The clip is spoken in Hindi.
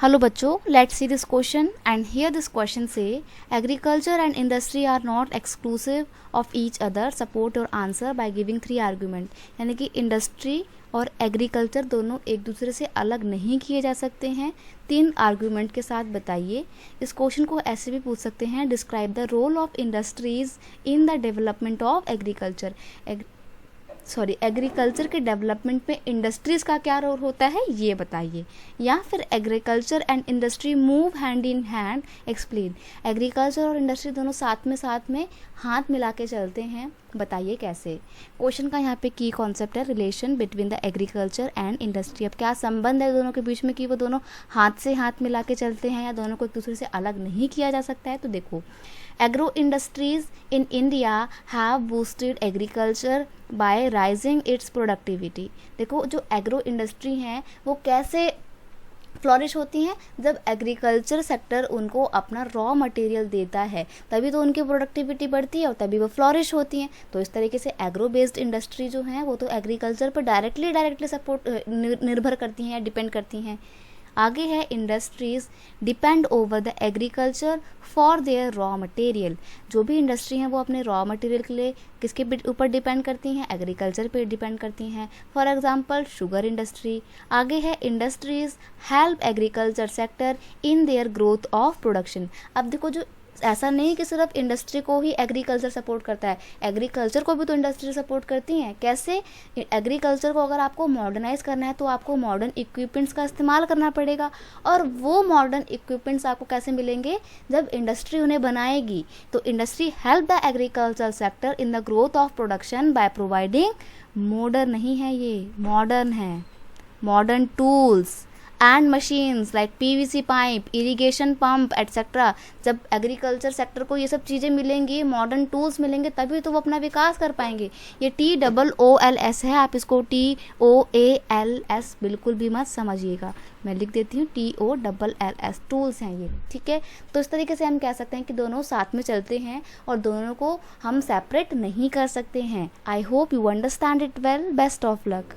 Hello बच्चों, let's see this question and here this question say agriculture and industry are not exclusive of each other. Support your answer by giving 3 argument. यानी कि इंडस्ट्री और एग्रीकल्चर दोनों एक दूसरे से अलग नहीं किए जा सकते हैं. 3 आर्ग्यूमेंट के साथ बताइए. इस क्वेश्चन को ऐसे भी पूछ सकते हैं, describe the role of industries in the development of agriculture. Agriculture के डेवलपमेंट में इंडस्ट्रीज़ का क्या रोल होता है ये बताइए. या फिर agriculture and industry move hand in hand, explain. Agriculture और इंडस्ट्री दोनों साथ में हाथ मिला के चलते हैं, बताइए कैसे. क्वेश्चन का यहाँ पे की कॉन्सेप्ट है relation between the agriculture and industry. अब क्या संबंध है दोनों के बीच में कि वो दोनों हाथ से हाथ मिला के चलते हैं या दोनों को एक दूसरे से अलग नहीं किया जा सकता है. तो देखो, agro industries in India have boosted agriculture by rising it's productivity. देखो, जो एग्रो इंडस्ट्री हैं वो कैसे फ्लॉरिश होती हैं, जब एग्रीकल्चर सेक्टर उनको अपना रॉ मटेरियल देता है तभी तो उनकी प्रोडक्टिविटी बढ़ती है और तभी वो फ्लॉरिश होती हैं. तो इस तरीके से एग्रो बेस्ड इंडस्ट्री जो हैं वो तो एग्रीकल्चर पर डायरेक्टली सपोर्ट निर्भर करती हैं या डिपेंड करती हैं. आगे है industries depend over the agriculture for their raw material. जो भी इंडस्ट्री हैं वो अपने रॉ मटेरियल के लिए किसके ऊपर डिपेंड करती हैं, एग्रीकल्चर पे डिपेंड करती हैं. For example sugar industry. आगे है industries help agriculture sector in their growth of production. अब देखो, जो ऐसा नहीं कि सिर्फ इंडस्ट्री को ही एग्रीकल्चर सपोर्ट करता है, एग्रीकल्चर को भी तो इंडस्ट्री सपोर्ट करती हैं. कैसे? एग्रीकल्चर को अगर आपको मॉडर्नाइज करना है तो आपको मॉडर्न इक्विपमेंट्स का इस्तेमाल करना पड़ेगा. और वो मॉडर्न इक्विपमेंट्स आपको कैसे मिलेंगे, जब इंडस्ट्री उन्हें बनाएगी. तो industry help the agriculture sector in the growth of production by providing, modern नहीं है ये, मॉडर्न है, modern tools and machines like PVC pipe, irrigation pump etcetera. जब एग्रीकल्चर सेक्टर को ये सब चीज़ें मिलेंगी, मॉडर्न टूल्स मिलेंगे, तभी तो वो अपना विकास कर पाएंगे. ये TOOLS है, आप इसको TOALS बिल्कुल भी मत समझिएगा, मैं लिख देती हूँ TOLLS, टूल्स हैं ये, ठीक है. तो इस तरीके से हम कह सकते हैं कि दोनों साथ में चलते हैं और दोनों को हम सेपरेट नहीं कर सकते हैं. I hope you understand it well. Best of luck.